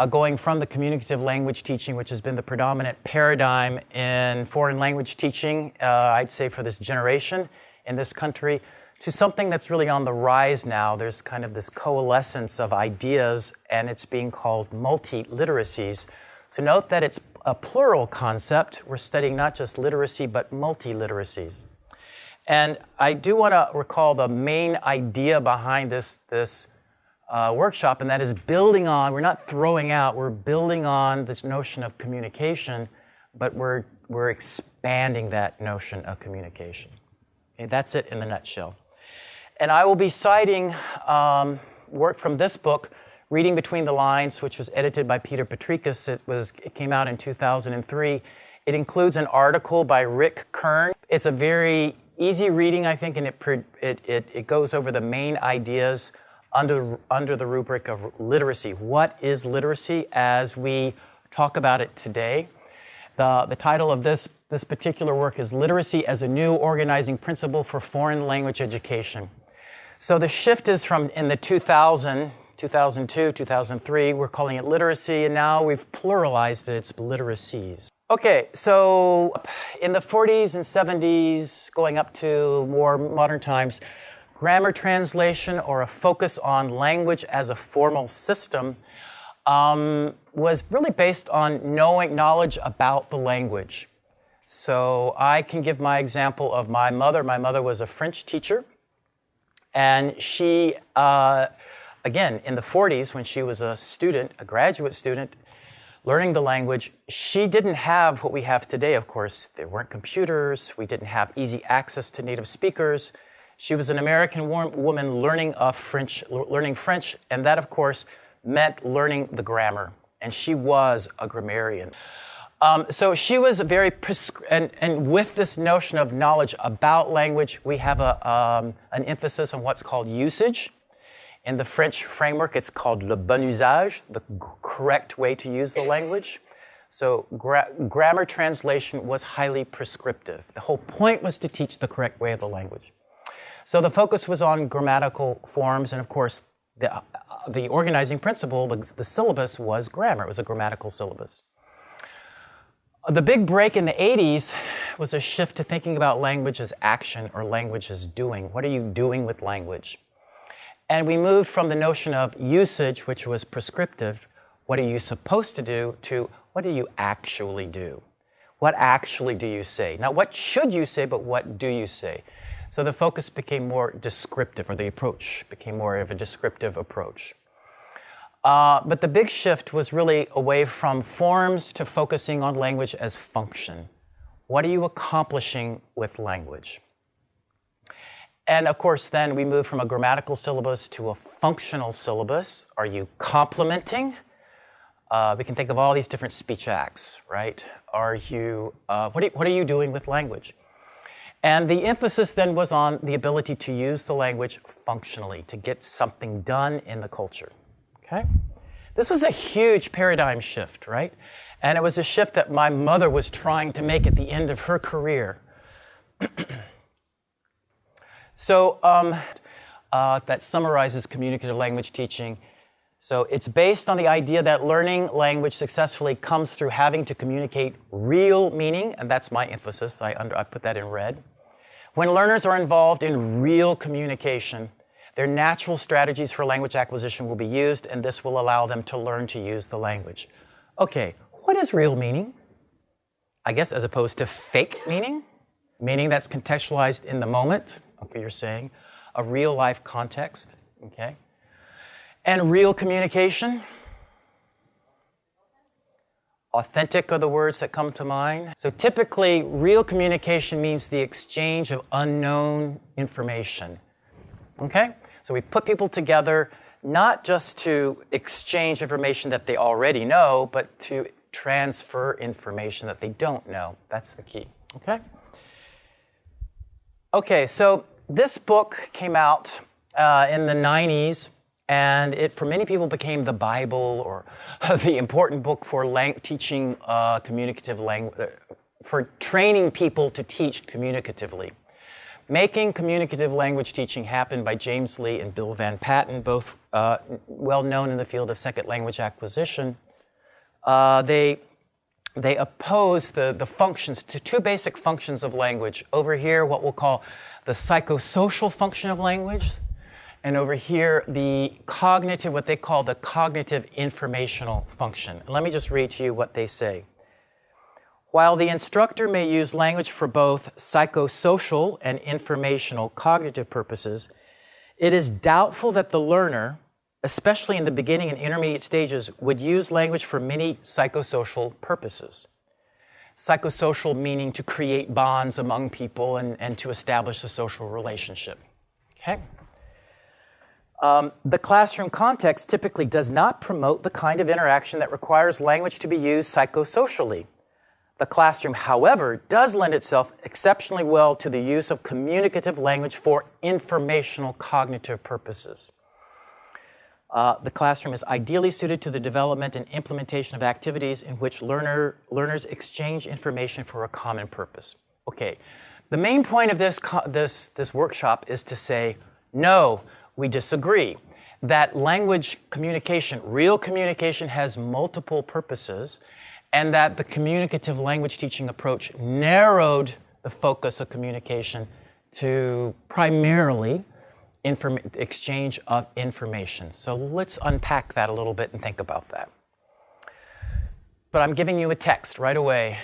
going from the communicative language teaching, which has been the predominant paradigm in foreign language teaching, I'd say for this generation in this country, to something that's really on the rise now. There's kind of this coalescence of ideas, and it's being called multiliteracies. So note that it's a plural concept. We're studying not just literacy, but multiliteracies. And I do want to recall the main idea behind this workshop, and that is building on, we're not throwing out, we're building on this notion of communication, but we're expanding that notion of communication. Okay, that's it in a nutshell. And I will be citing work from this book, Reading Between the Lines, which was edited by Peter Patrikas. It came out in 2003. It includes an article by Rick Kern. It's a very easy reading, I think, and it goes over the main ideas under the rubric of literacy. What is literacy as we talk about it today? The title of this particular work is Literacy as a New Organizing Principle for Foreign Language Education. So the shift is from in the 2002, 2003, we're calling it literacy, and now we've pluralized it, it's literacies. Okay, so in the 40s and 70s, going up to more modern times, grammar translation, or a focus on language as a formal system, was really based on knowledge about the language. So I can give my example of my mother. My mother was a French teacher, and she, again, in the 40s, when she was a student, a graduate student, learning the language, she didn't have what we have today, of course. There weren't computers. We didn't have easy access to native speakers. She was an American woman learning French, and that, of course, meant learning the grammar. And she was a grammarian. So she was very, and with this notion of knowledge about language, we have an emphasis on what's called usage. In the French framework, it's called le bon usage, the correct way to use the language. So grammar translation was highly prescriptive. The whole point was to teach the correct way of the language. So the focus was on grammatical forms, and of course, the organizing principle, the syllabus was grammar. It was a grammatical syllabus. The big break in the 80s was a shift to thinking about language as action or language as doing. What are you doing with language? And we moved from the notion of usage, which was prescriptive, what are you supposed to do, to what do you actually do? What actually do you say? Not what should you say, but what do you say? So the focus became more descriptive, or the approach became more of a descriptive approach. But the big shift was really away from forms to focusing on language as function. What are you accomplishing with language? And of course, then we moved from a grammatical syllabus to a functional syllabus. Are you complementing? We can think of all these different speech acts, right? Are you, what are you doing with language? And the emphasis then was on the ability to use the language functionally, to get something done in the culture, okay? This was a huge paradigm shift, right? And it was a shift that my mother was trying to make at the end of her career. So that summarizes communicative language teaching. So it's based on the idea that learning language successfully comes through having to communicate real meaning, and that's my emphasis. I put that in red. When learners are involved in real communication, their natural strategies for language acquisition will be used, and this will allow them to learn to use the language. Okay, what is real meaning? I guess as opposed to fake meaning? Meaning that's contextualized in the moment, okay, you're saying, a real life context, okay? And real communication? Authentic are the words that come to mind. So typically, real communication means the exchange of unknown information, okay? So we put people together not just to exchange information that they already know, but to transfer information that they don't know. That's the key, okay? Okay, so this book came out in the 90s, and it, for many people, became the Bible or the important book for teaching communicative language, for training people to teach communicatively. Making Communicative Language Teaching Happen by James Lee and Bill Van Patten, both well known in the field of second language acquisition. They oppose the functions to two basic functions of language. Over here, what we'll call the psychosocial function of language, and over here, the cognitive, what they call the cognitive informational function. And let me just read to you what they say. While the instructor may use language for both psychosocial and informational cognitive purposes, it is doubtful that the learner, especially in the beginning and intermediate stages, would use language for many psychosocial purposes. Psychosocial meaning to create bonds among people and to establish a social relationship. Okay? The classroom context typically does not promote the kind of interaction that requires language to be used psychosocially. The classroom, however, does lend itself exceptionally well to the use of communicative language for informational cognitive purposes. The classroom is ideally suited to the development and implementation of activities in which learners exchange information for a common purpose. Okay, the main point of this workshop is to say, no, we disagree. That language communication, real communication, has multiple purposes, and that the communicative language teaching approach narrowed the focus of communication to primarily exchange of information. So let's unpack that a little bit and think about that. But I'm giving you a text right away.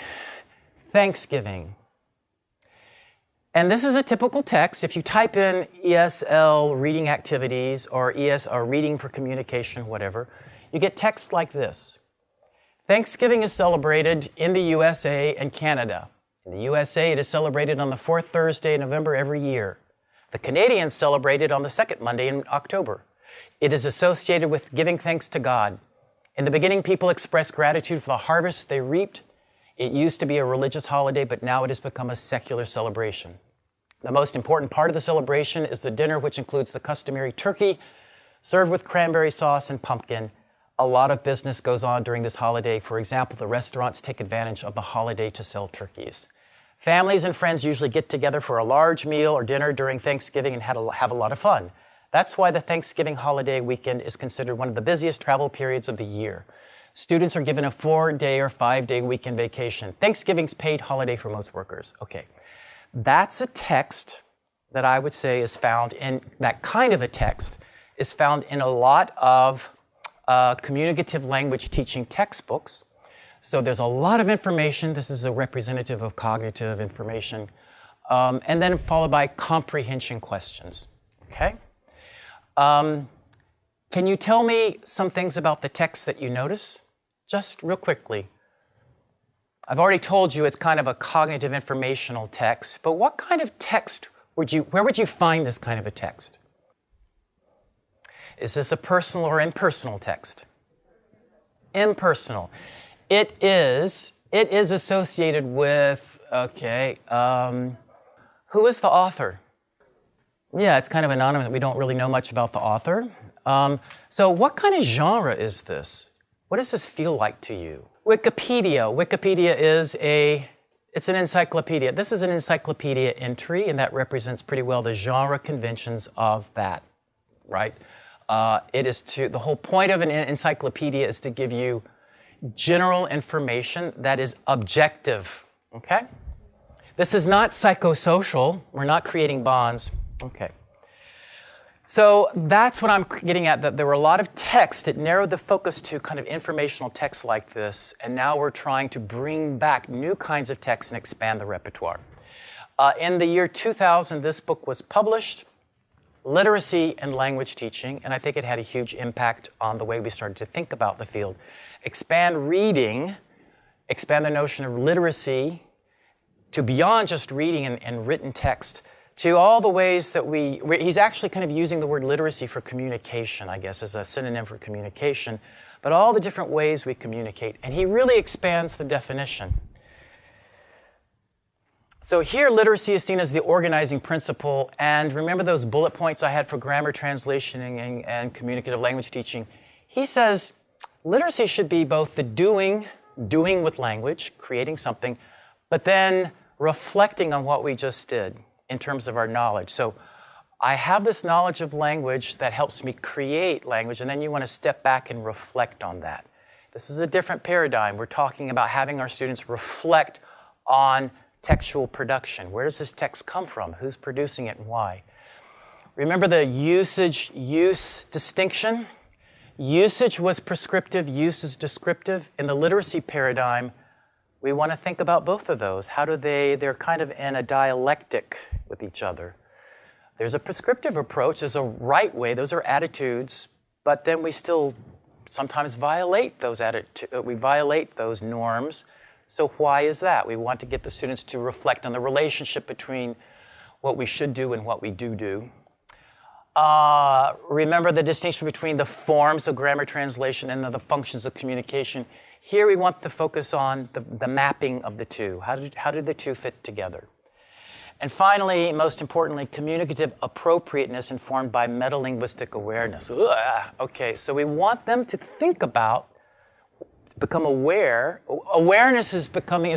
Thanksgiving. And this is a typical text. If you type in ESL reading activities or reading for communication, whatever, you get text like this. Thanksgiving is celebrated in the USA and Canada. In the USA, it is celebrated on the fourth Thursday in November every year. The Canadians celebrate it on the second Monday in October. It is associated with giving thanks to God. In the beginning, people expressed gratitude for the harvest they reaped. It used to be a religious holiday, but now it has become a secular celebration. The most important part of the celebration is the dinner, which includes the customary turkey, served with cranberry sauce and pumpkin. A lot of business goes on during this holiday. For example, the restaurants take advantage of the holiday to sell turkeys. Families and friends usually get together for a large meal or dinner during Thanksgiving and have a lot of fun. That's why the Thanksgiving holiday weekend is considered one of the busiest travel periods of the year. Students are given a 4-day or 5-day weekend vacation. Thanksgiving's paid holiday for most workers. Okay, that's a text that I would say is found in, that kind of a text is found in a lot of communicative language teaching textbooks. So there's a lot of information. This is a representative of cognitive information. And then followed by comprehension questions. Okay? Can you tell me some things about the text that you notice? Just real quickly. I've already told you it's kind of a cognitive informational text, but what kind of text where would you find this kind of a text? Is this a personal or impersonal text? Impersonal. It is associated with, okay, who is the author? Yeah, it's kind of anonymous. We don't really know much about the author. So what kind of genre is this? What does this feel like to you? Wikipedia. Wikipedia is it's an encyclopedia. This is an encyclopedia entry, and that represents pretty well the genre conventions of that, right? The whole point of an encyclopedia is to give you general information that is objective, okay? This is not psychosocial. We're not creating bonds. Okay. So that's what I'm getting at, that there were a lot of text. It narrowed the focus to kind of informational text like this, and now we're trying to bring back new kinds of text and expand the repertoire. In the year 2000, this book was published, Literacy and Language Teaching, and I think it had a huge impact on the way we started to think about the field. Expand reading, expand the notion of literacy to beyond just reading and written text, to all the ways that he's actually kind of using the word literacy for communication, I guess, as a synonym for communication, but all the different ways we communicate. And he really expands the definition. So here, literacy is seen as the organizing principle. And remember those bullet points I had for grammar, translation, and communicative language teaching? He says literacy should be both the doing with language, creating something, but then reflecting on what we just did in terms of our knowledge. So I have this knowledge of language that helps me create language, and then you want to step back and reflect on that. This is a different paradigm. We're talking about having our students reflect on textual production. Where does this text come from? Who's producing it and why? Remember the usage-use distinction? Usage was prescriptive, use is descriptive. In the literacy paradigm, we want to think about both of those. How do they're kind of in a dialectic with each other. There's a prescriptive approach, there's a right way, those are attitudes, but then we still sometimes violate those norms. So why is that? We want to get the students to reflect on the relationship between what we should do and what we do. Remember the distinction between the forms of grammar translation and the functions of communication. Here we want to focus on the mapping of the two. How do the two fit together? And finally, most importantly, communicative appropriateness informed by metalinguistic awareness. Okay, so we want them to think about, become aware. Awareness is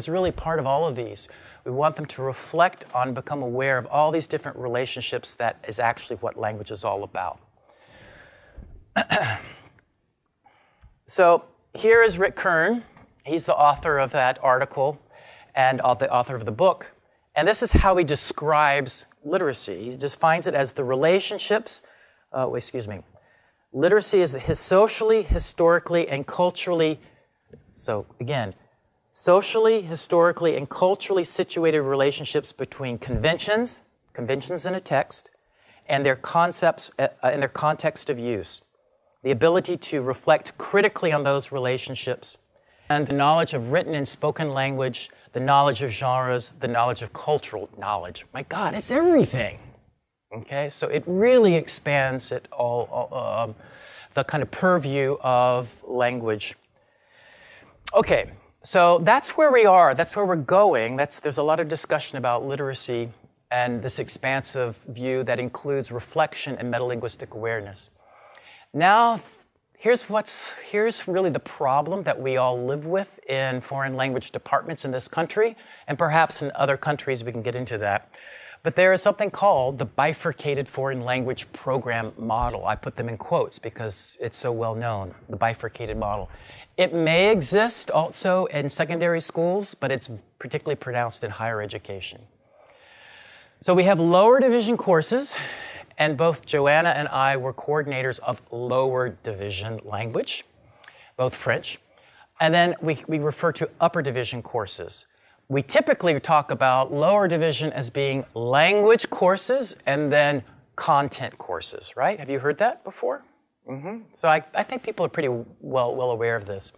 really part of all of these. We want them to reflect on, become aware of all these different relationships that is actually what language is all about. So here is Rick Kern. He's the author of that article and the author of the book. And this is how he describes literacy. He defines it as the relationships, literacy is his socially, historically, and culturally, so again, socially, historically, and culturally situated relationships between conventions in a text, and their concepts and their context of use. The ability to reflect critically on those relationships, and the knowledge of written and spoken language, the knowledge of genres, the knowledge of cultural knowledge. My God, it's everything. Okay, so it really expands it all, the kind of purview of language. Okay, so that's where we are. That's where we're going. There's a lot of discussion about literacy and this expansive view that includes reflection and metalinguistic awareness. Now, here's really the problem that we all live with in foreign language departments in this country, and perhaps in other countries we can get into that. But there is something called the bifurcated foreign language program model. I put them in quotes because it's so well known, the bifurcated model. It may exist also in secondary schools, but it's particularly pronounced in higher education. So we have lower division courses, and both Joanna and I were coordinators of lower division language, both French. And then we refer to upper division courses. We typically talk about lower division as being language courses and then content courses, right? Have you heard that before? So I think people are pretty well aware of this.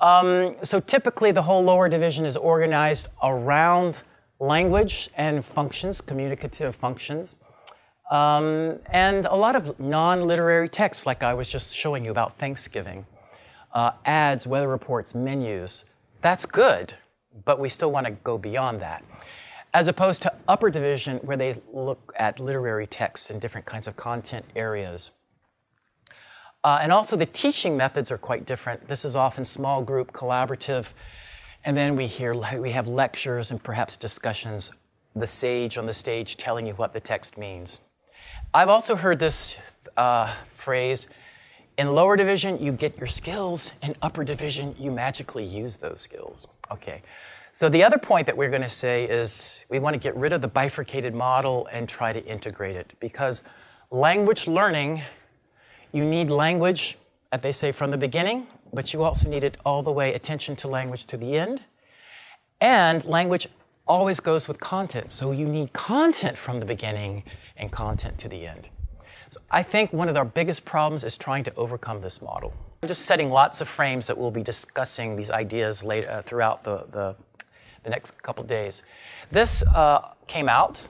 So typically the whole lower division is organized around language and functions, communicative functions. And a lot of non-literary texts, like I was just showing you about Thanksgiving, ads, weather reports, menus. That's good, but we still want to go beyond that. As opposed to upper division, where they look at literary texts and different kinds of content areas. And also the teaching methods are quite different. This is often small group, collaborative, and then we have lectures and perhaps discussions, the sage on the stage telling you what the text means. I've also heard this phrase, in lower division, you get your skills. In upper division, you magically use those skills. Okay, so the other point that we're going to say is we want to get rid of the bifurcated model and try to integrate it. Because language learning, you need language, as they say, from the beginning, but you also need it all the way, attention to language to the end. And language always goes with content. So you need content from the beginning and content to the end. So I think one of our biggest problems is trying to overcome this model. I'm just setting lots of frames that we'll be discussing these ideas later throughout the next couple of days. This came out.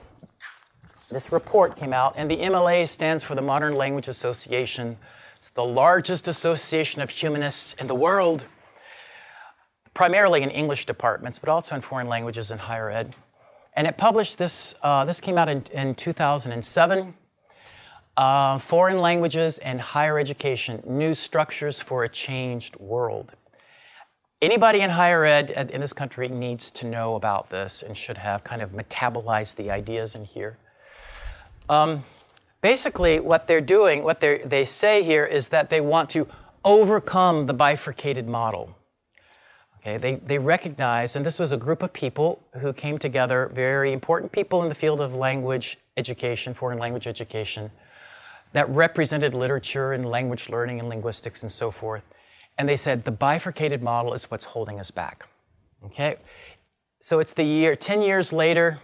This report came out, and the MLA'S stands for the Modern Language Association. It's the largest association of humanists in the world, primarily in English departments, but also in foreign languages and higher ed. And it published this, this came out in 2007, Foreign Languages and Higher Education, New Structures for a Changed World. Anybody in higher ed in this country needs to know about this and should have kind of metabolized the ideas in here. Basically, what they're doing, they say here is that they want to overcome the bifurcated model. Okay, they recognized, and this was a group of people who came together, very important people in the field of language education, foreign language education, that represented literature and language learning and linguistics and so forth. And they said the bifurcated model is what's holding us back. Okay, so it's 10 years later,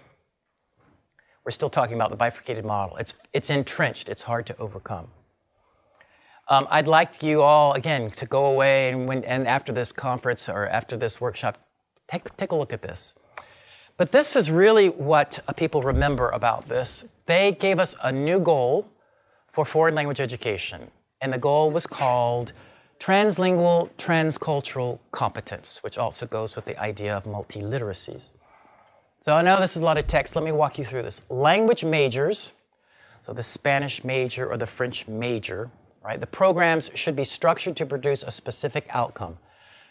we're still talking about the bifurcated model. It's entrenched, it's hard to overcome. I'd like you all, again, to go away and after this conference or after this workshop, take a look at this. But this is really what people remember about this. They gave us a new goal for foreign language education, and the goal was called Translingual, Transcultural Competence, which also goes with the idea of multiliteracies. So I know this is a lot of text. Let me walk you through this. Language majors, so the Spanish major or the French major, right? The programs should be structured to produce a specific outcome.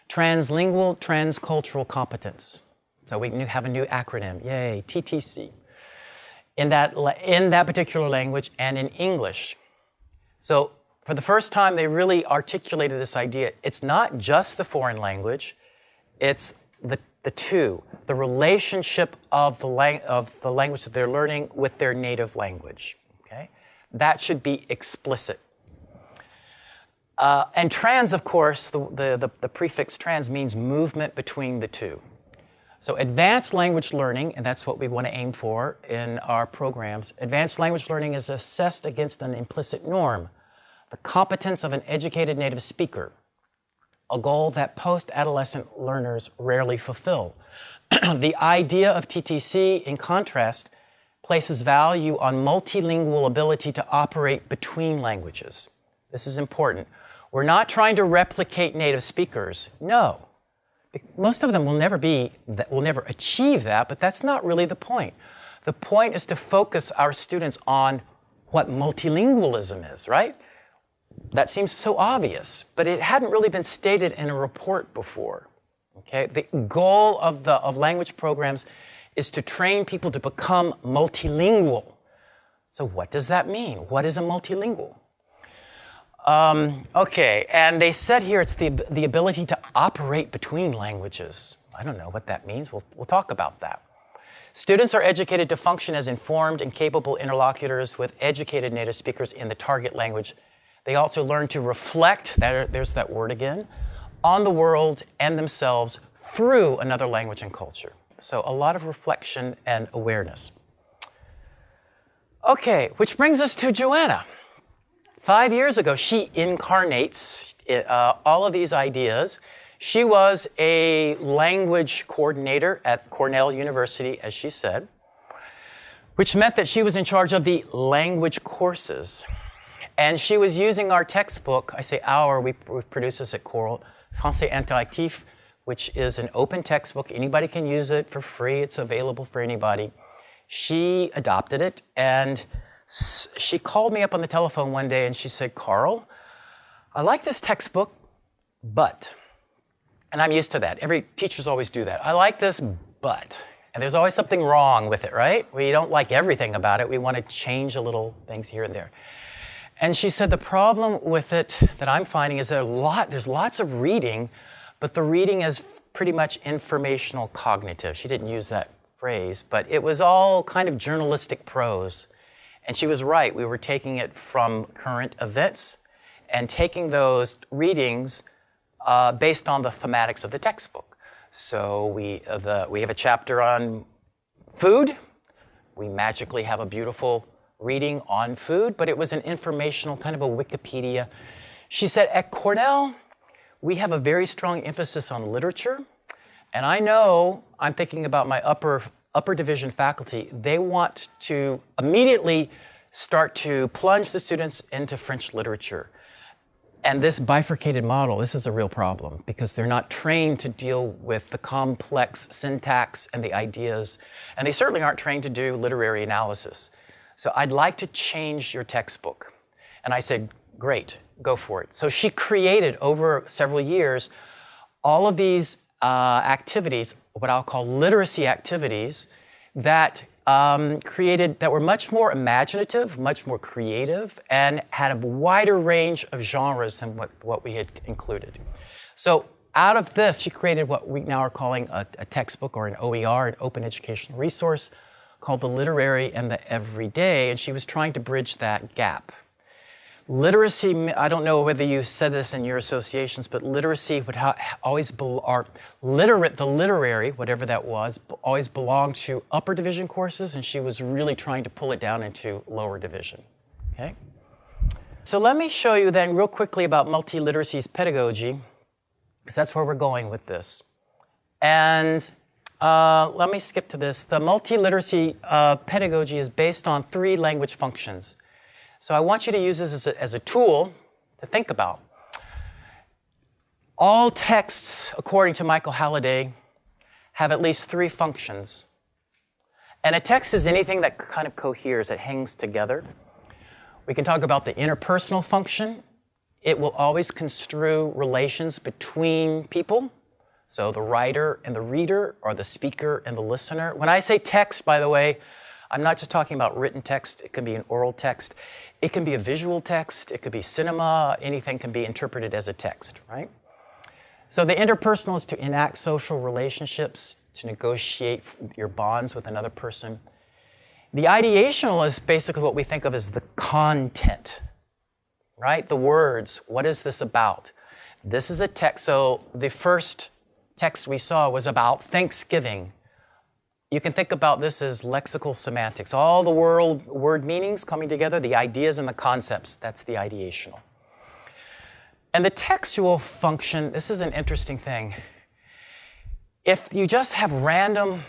Translingual, Transcultural Competence. So we have a new acronym, yay, TTC, in that particular language and in English. So for the first time, they really articulated this idea. It's not just the foreign language, it's the two, the relationship of the language that they're learning with their native language, okay? That should be explicit. And trans, of course, the prefix trans means movement between the two. So advanced language learning, and that's what we want to aim for in our programs, advanced language learning is assessed against an implicit norm, the competence of an educated native speaker, a goal that post-adolescent learners rarely fulfill. The idea of TTC, in contrast, places value on multilingual ability to operate between languages. This is important. We're not trying to replicate native speakers. No. Most of them will never achieve that, but that's not really the point. The point is to focus our students on what multilingualism is, right? That seems so obvious, but it hadn't really been stated in a report before. Okay? The goal of language programs is to train people to become multilingual. So what does that mean? What is a multilingual? Okay, and they said here it's the ability to operate between languages. I don't know what that means. We'll talk about that. Students are educated to function as informed and capable interlocutors with educated native speakers in the target language. They also learn to reflect, there's that word again, on the world and themselves through another language and culture. So a lot of reflection and awareness. Okay, which brings us to Joanna. 5 years ago, she incarnates all of these ideas. She was a language coordinator at Cornell University, as she said, which meant that she was in charge of the language courses. And she was using our textbook, I say our, we produce this at COERLL, Français Interactif, which is an open textbook. Anybody can use it for free. It's available for anybody. She adopted it, and she called me up on the telephone one day and she said, Carl, I like this textbook, but, and I'm used to that. Every teachers always do that. I like this, but, and there's always something wrong with it, right? We don't like everything about it. We want to change a little things here and there. And she said, the problem with it that I'm finding is there's lots of reading, but the reading is pretty much informational cognitive. She didn't use that phrase, but it was all kind of journalistic prose. And she was right. We were taking it from current events and taking those readings based on the thematics of the textbook. So we have a chapter on food. We magically have a beautiful reading on food, but it was an informational, kind of a Wikipedia. She said, at Cornell, we have a very strong emphasis on literature. And I know, I'm thinking about my upper division faculty, they want to immediately start to plunge the students into French literature. And this bifurcated model, this is a real problem because they're not trained to deal with the complex syntax and the ideas, and they certainly aren't trained to do literary analysis. So I'd like to change your textbook. And I said, great, go for it. So she created over several years all of these activities, what I'll call literacy activities, that created that were much more imaginative, much more creative, and had a wider range of genres than what we had included. So out of this, she created what we now are calling a textbook, or an OER, an open educational resource, called The Literary and the Everyday, and she was trying to bridge that gap. Literacy, I don't know whether you said this in your associations, but literacy would always the literary, whatever that was, always belonged to upper division courses, and she was really trying to pull it down into lower division. Okay? So let me show you then real quickly about multiliteracies pedagogy, because that's where we're going with this. And let me skip to this. The multiliteracy pedagogy is based on 3 language functions. So I want you to use this as a tool to think about. All texts, according to Michael Halliday, have at least 3 functions. And a text is anything that kind of coheres, it hangs together. We can talk about the interpersonal function. It will always construe relations between people. So the writer and the reader, or the speaker and the listener. When I say text, by the way, I'm not just talking about written text. It can be an oral text. It can be a visual text. It could be cinema. Anything can be interpreted as a text, right? So the interpersonal is to enact social relationships, to negotiate your bonds with another person. The ideational is basically what we think of as the content, right? The words. What is this about? This is a text. So the first text we saw was about Thanksgiving. You can think about this as lexical semantics. All the word meanings coming together, the ideas and the concepts, that's the ideational. And the textual function, this is an interesting thing. If you just have random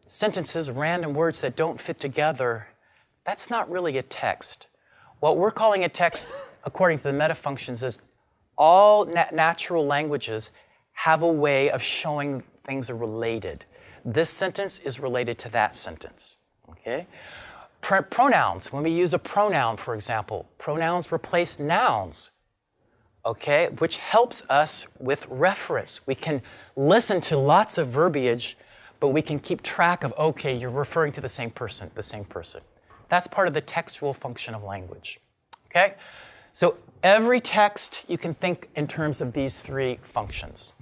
sentences, random words that don't fit together, that's not really a text. What we're calling a text, according to the metafunctions, is all natural languages have a way of showing things are related. This sentence is related to that sentence, okay? Pronouns, when we use a pronoun, for example, pronouns replace nouns, okay, which helps us with reference. We can listen to lots of verbiage, but we can keep track of, okay, you're referring to the same person. That's part of the textual function of language, okay? So every text, you can think in terms of these 3 functions.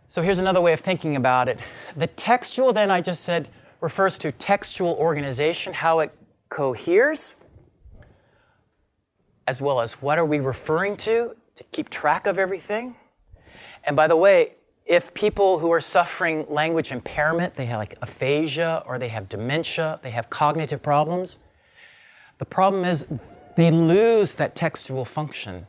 So here's another way of thinking about it. The textual, then I just said, refers to textual organization, how it coheres, as well as what are we referring to keep track of everything. And by the way, if people who are suffering language impairment, they have like aphasia, or they have dementia, they have cognitive problems, the problem is they lose that textual function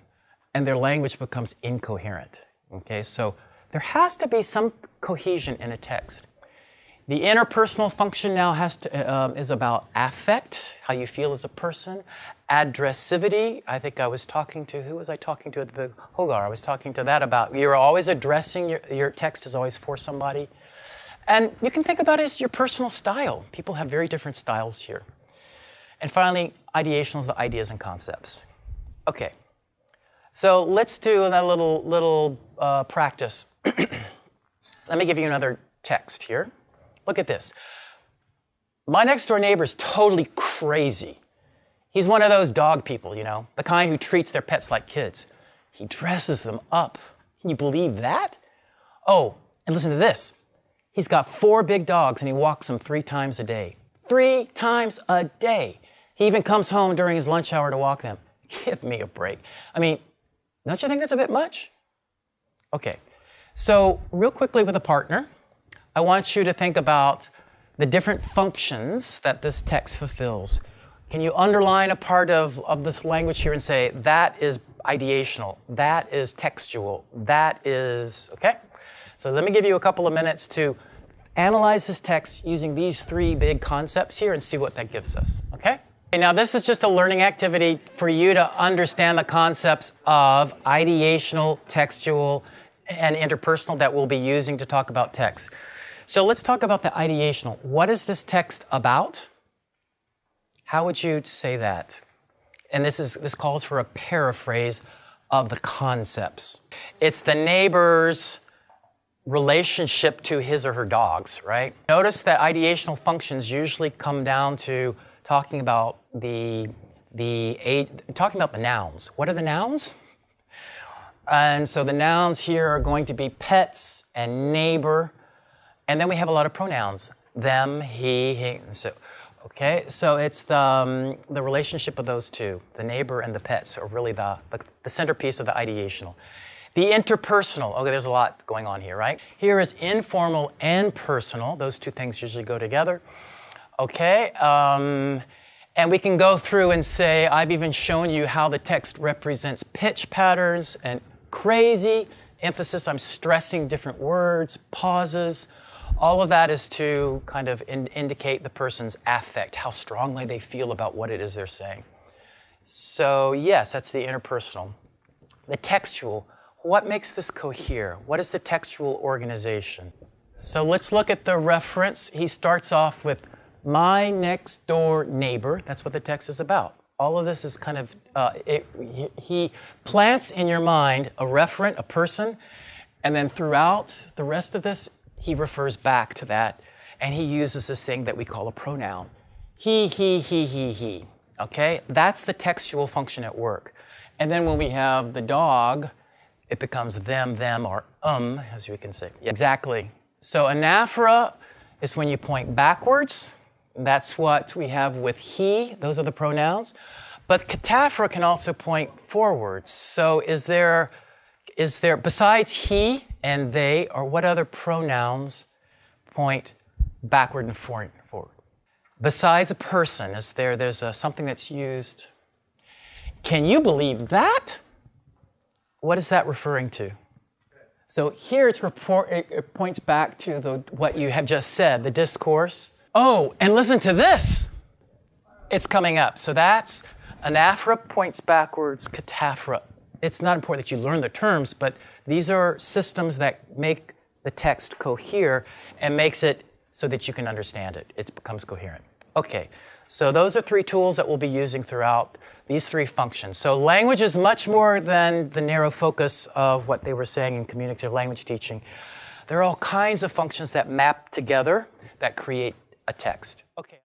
and their language becomes incoherent. Okay, so there has to be some cohesion in a text. The interpersonal function now is about affect, how you feel as a person. Addressivity, I think I was talking to, who was I talking to at the Hogar? I was talking to that about, you're always addressing, your text is always for somebody. And you can think about it as your personal style. People have very different styles here. And finally, ideational is the ideas and concepts. Okay, so let's do a little practice. Let me give you another text here. Look at this. My next door neighbor is totally crazy. He's one of those dog people, you know, the kind who treats their pets like kids. He dresses them up. Can you believe that? Oh, and listen to this. He's got 4 big dogs and he walks them 3 times a day. 3 times a day. He even comes home during his lunch hour to walk them. Give me a break. I mean, don't you think that's a bit much? Okay, so real quickly with a partner, I want you to think about the different functions that this text fulfills. Can you underline a part of this language here and say, that is ideational, that is textual, that is, okay? So let me give you a couple of minutes to analyze this text using these 3 big concepts here and see what that gives us, okay? Now this is just a learning activity for you to understand the concepts of ideational, textual, and interpersonal that we'll be using to talk about text. So let's talk about the ideational. What is this text about? How would you say that? And this calls for a paraphrase of the concepts. It's the neighbor's relationship to his or her dogs, right? Notice that ideational functions usually come down to talking about the nouns. What are the nouns? And so the nouns here are going to be pets and neighbor, and then we have a lot of pronouns: them, he. So, okay, so it's the relationship of those two, the neighbor and the pets, are really the centerpiece of the ideational. The interpersonal. Okay, there's a lot going on here, right? Here is informal and personal. Those two things usually go together. Okay, and we can go through and say, I've even shown you how the text represents pitch patterns and crazy emphasis. I'm stressing different words, pauses. All of that is to kind of indicate the person's affect, how strongly they feel about what it is they're saying. So yes, that's the interpersonal. The textual. What makes this cohere? What is the textual organization? So let's look at the reference. He starts off with my next door neighbor. That's what the text is about. All of this is kind of, he plants in your mind a referent, a person, and then throughout the rest of this, he refers back to that, and he uses this thing that we call a pronoun. He. Okay? That's the textual function at work. And then when we have the dog, it becomes them, or as we can say. Yeah, exactly. So anaphora is when you point backwards. That's what we have with he. Those are the pronouns. But cataphora can also point forwards. So is there, besides he and they, or what other pronouns point backward and forward? Besides a person, there's something that's used? Can you believe that? What is that referring to? So here it points back to what you have just said, the discourse. Oh, and listen to this. It's coming up. So that's anaphora points backwards, cataphora. It's not important that you learn the terms, but these are systems that make the text cohere and makes it so that you can understand it. It becomes coherent. Okay, so those are three tools that we'll be using throughout these three functions. So language is much more than the narrow focus of what they were saying in communicative language teaching. There are all kinds of functions that map together that create a text. Okay.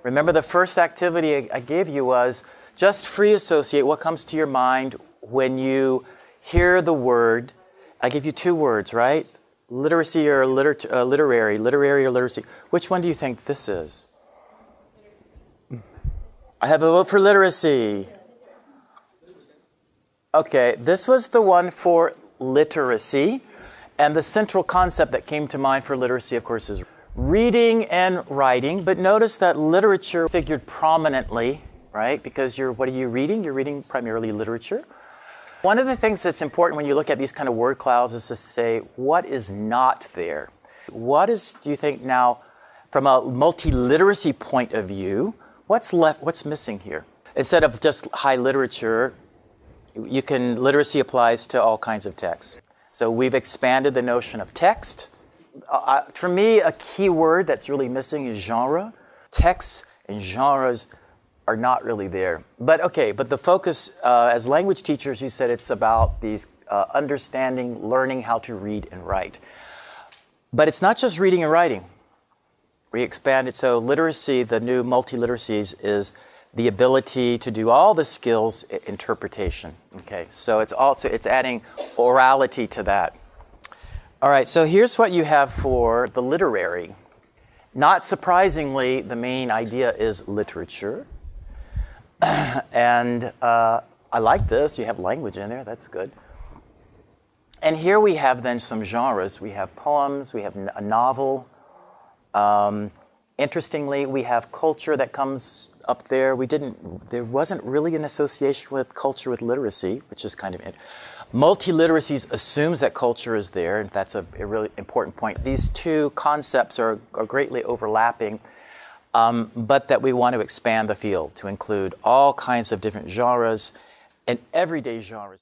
Remember the first activity I gave you was just free associate what comes to your mind when you hear the word. I give you two words, right? Literacy or literary or literacy. Which one do you think this is? I have a vote for literacy. Okay, this was the one for literacy. And the central concept that came to mind for literacy, of course, is reading and writing. But notice that literature figured prominently, right? Because what are you reading? You're reading primarily literature. One of the things that's important when you look at these kind of word clouds is to say, what is not there? What is, do you think now, from a multiliteracy point of view, what's left, what's missing here? Instead of just high literature, literacy applies to all kinds of text. So we've expanded the notion of text. For me, a key word that's really missing is genre. Texts and genres are not really there. But okay, but the focus, as language teachers, you said it's about these understanding, learning how to read and write. But it's not just reading and writing. We expanded, so literacy, the new multiliteracies, is the ability to do all the skills interpretation. Okay, so it's adding orality to that. All right, so here's what you have for the literary. Not surprisingly, the main idea is literature. And I like this. You have language in there. That's good. And here we have then some genres. We have poems. We have a novel. Interestingly, we have culture that comes up there. There wasn't really an association with culture with literacy, which is kind of it. Multiliteracies assumes that culture is there, and that's a really important point. These two concepts are greatly overlapping, but that we want to expand the field to include all kinds of different genres and everyday genres.